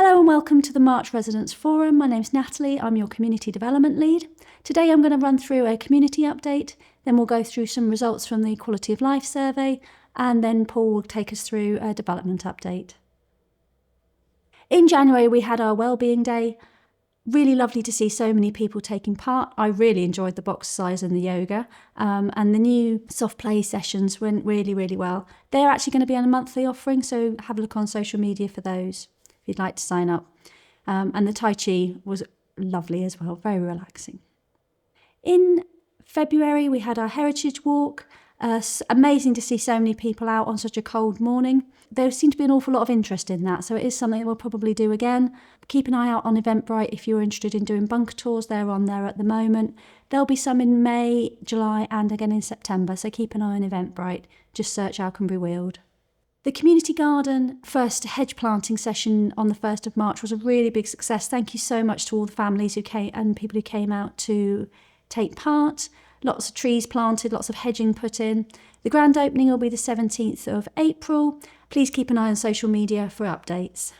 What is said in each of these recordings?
Hello and welcome to the March Residents Forum. My name's Natalie, I'm your Community Development Lead. Today I'm going to run through a community update, then we'll go through some results from the Quality of Life survey, and then Paul will take us through a development update. In January we had our Wellbeing Day. Really lovely to see so many people taking part. I really enjoyed the box size and the yoga, and the new soft play sessions went really well. They're actually going to be on a monthly offering, so have a look on social media for those if you'd like to sign up. And the Tai Chi was lovely as well, very relaxing. In February we had our Heritage Walk. Amazing to see so many people out on such a cold morning. There seemed to be an awful lot of interest in that, so it is something we'll probably do again. Keep an eye out on Eventbrite if you're interested in doing bunker tours. They're on there at the moment. There'll be some in May, July and again in September, so keep an eye on Eventbrite. Just search Alconbury Weald. The community garden first hedge planting session on the 1st of March was a really big success. Thank you so much to all the families who came and people who came out to take part. Lots of trees planted, lots of hedging put in. The grand opening will be the 17th of April. Please keep an eye on social media for updates.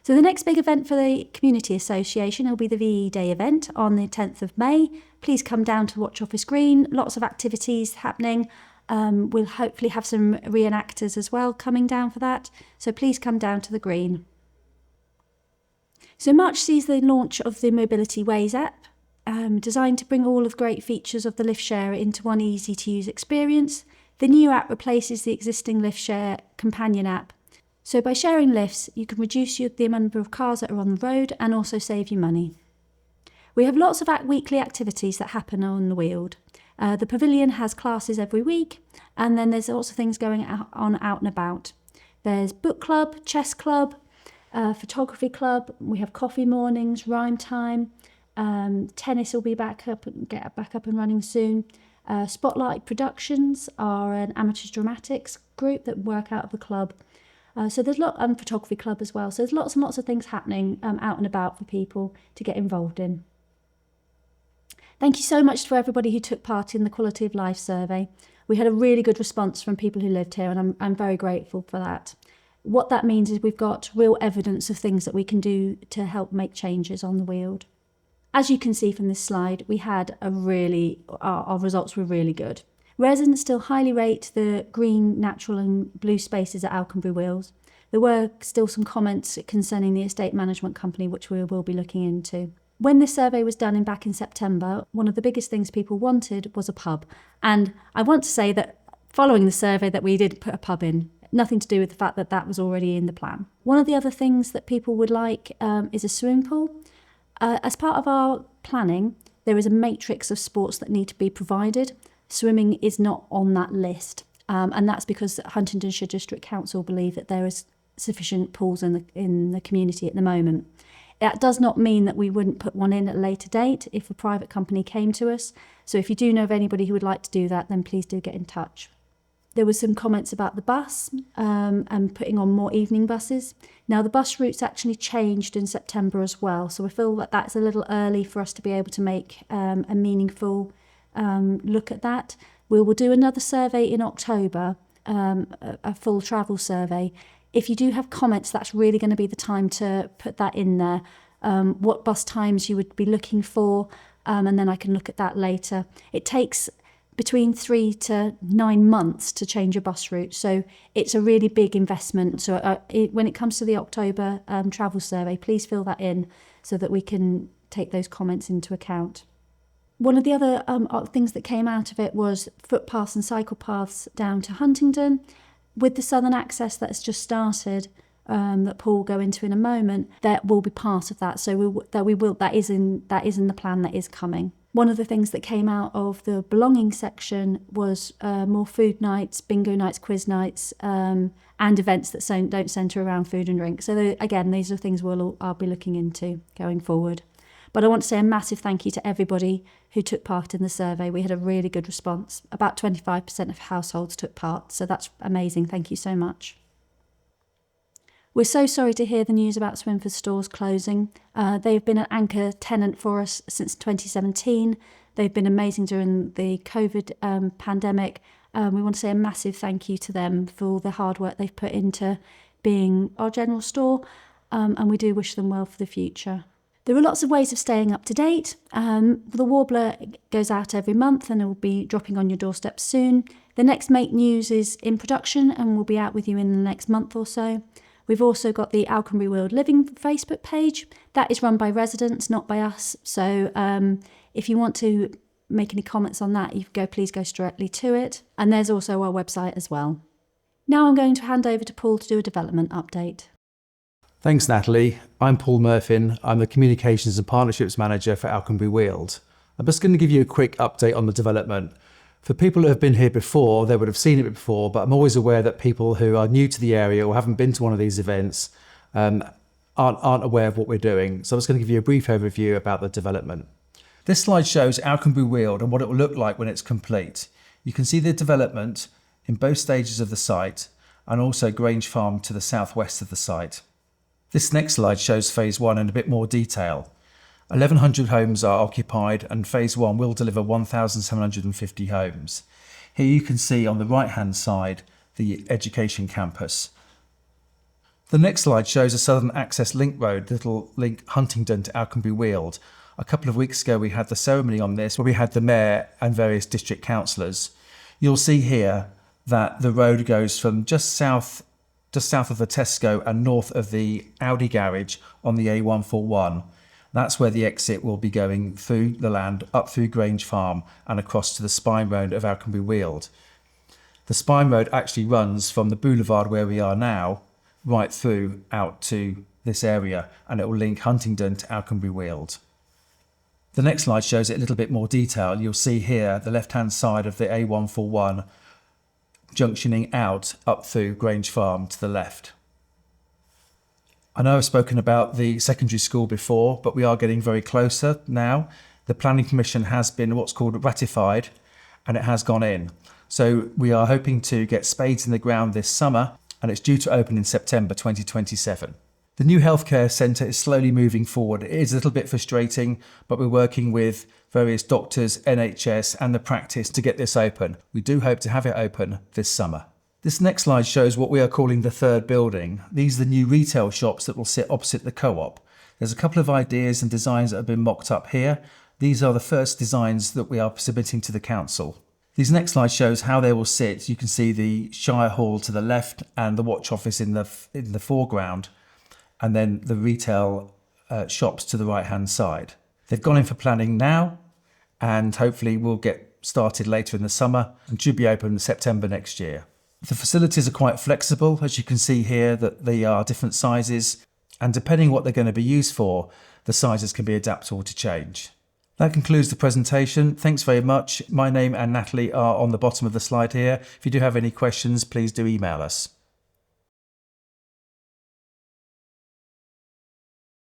So the next big event for the Community Association will be the VE Day event on the 10th of May. Please come down to Watch Office Green. Lots of activities happening. We'll hopefully have some reenactors as well coming down for that. So please come down to the Green. So March sees the launch of the Mobility Ways app. Designed to bring all of the great features of the lift share into one easy-to-use experience. The new app replaces the existing lift share companion app. So by sharing lifts, you can reduce the number of cars that are on the road and also save you money. We have lots of weekly activities that happen on the Weald. The pavilion has classes every week, and then there's lots of things going on out and about. There's book club, chess club, photography club. We have coffee mornings, rhyme time. Tennis will be back up and running soon. Spotlight Productions are an amateur dramatics group that work out of the club. So there's and photography club as well. So there's lots and lots of things happening out and about for people to get involved in. Thank you so much for everybody who took part in the Quality of Life survey. We had a really good response from people who lived here, and I'm very grateful for that. What that means is we've got real evidence of things that we can do to help make changes on the Weald. As you can see from this slide, we had our results were really good. Residents still highly rate the green, natural and blue spaces at Alconbury Weald. There were still some comments concerning the estate management company, which we will be looking into. When this survey was done back in September, one of the biggest things people wanted was a pub. And I want to say that following the survey that we did put a pub in. Nothing to do with the fact that that was already in the plan. One of the other things that people would like is a swimming pool. As part of our planning, there is a matrix of sports that need to be provided. Swimming is not on that list, and that's because Huntingdonshire District Council believe that there is sufficient pools in the community at the moment. That does not mean that we wouldn't put one in at a later date if a private company came to us. So if you do know of anybody who would like to do that, then please do get in touch. There were some comments about the bus and putting on more evening buses. Now the bus routes actually changed in September as well, so I feel that that's a little early for us to be able to make a meaningful look at that. We will do another survey in October, a full travel survey. If you do have comments, that's really going to be the time to put that in there. What bus times you would be looking for, and then I can look at that later. It takes between 3 to 9 months to change a bus route, so it's a really big investment. So when it comes to the October travel survey, please fill that in so that we can take those comments into account. One of the other things that came out of it was footpaths and cycle paths down to Huntingdon. With the southern access that's just started, that Paul will go into in a moment, that will be part of that. So that is in the plan that is coming. One of the things that came out of the belonging section was more food nights, bingo nights, quiz nights, and events that don't centre around food and drink. So again, these are things I'll be looking into going forward. But I want to say a massive thank you to everybody who took part in the survey. We had a really good response. About 25% of households took part, so that's amazing. Thank you so much. We're so sorry to hear the news about Swinford stores closing. They've been an anchor tenant for us since 2017. They've been amazing during the COVID pandemic. We want to say a massive thank you to them for all the hard work they've put into being our general store. and we do wish them well for the future. There are lots of ways of staying up to date. The Warbler goes out every month and it will be dropping on your doorstep soon. The next Make News is in production and will be out with you in the next month or so. We've also got the Alconbury Weald Living Facebook page. That is run by residents, not by us. So if you want to make any comments on that, please go directly to it. And there's also our website as well. Now I'm going to hand over to Paul to do a development update. Thanks, Natalie. I'm Paul Murphin. I'm the Communications and Partnerships Manager for Alconbury Weald. I'm just going to give you a quick update on the development. For people who have been here before, they would have seen it before, but I'm always aware that people who are new to the area or haven't been to one of these events aren't aware of what we're doing. So I'm just going to give you a brief overview about the development. This slide shows Alconbury Weald and what it will look like when it's complete. You can see the development in both stages of the site and also Grange Farm to the southwest of the site. This next slide shows phase 1 in a bit more detail. 1,100 homes are occupied and phase 1 will deliver 1,750 homes. Here you can see on the right hand side the education campus. The next slide shows a southern access link road that will link Huntingdon to Alconbury Weald. A couple of weeks ago we had the ceremony on this where we had the mayor and various district councillors. You'll see here that the road goes from just south of the Tesco and north of the Audi garage on the A141. That's where the exit will be going through the land, up through Grange Farm and across to the spine road of Alconbury Weald. The spine road actually runs from the boulevard where we are now right through out to this area, and it will link Huntingdon to Alconbury Weald. The next slide shows it a little bit more detail. You'll see here the left hand side of the A141 junctioning out up through Grange Farm to the left. I know I've spoken about the secondary school before, but we are getting very closer now. The planning permission has been what's called ratified and it has gone in. So we are hoping to get spades in the ground this summer and it's due to open in September 2027. The new healthcare centre is slowly moving forward. It is a little bit frustrating, but we're working with various doctors, NHS and the practice to get this open. We do hope to have it open this summer. This next slide shows what we are calling the third building. These are the new retail shops that will sit opposite the co-op. There's a couple of ideas and designs that have been mocked up here. These are the first designs that we are submitting to the council. These next slide shows how they will sit. You can see the Shire Hall to the left and the watch office in the foreground, and then the retail shops to the right hand side. They've gone in for planning now and hopefully will get started later in the summer and should be open in September next year. The facilities are quite flexible, as you can see here that they are different sizes, and depending what they're going to be used for, the sizes can be adaptable to change. That concludes the presentation. Thanks very much. My name and Natalie are on the bottom of the slide here. If you do have any questions, please do email us.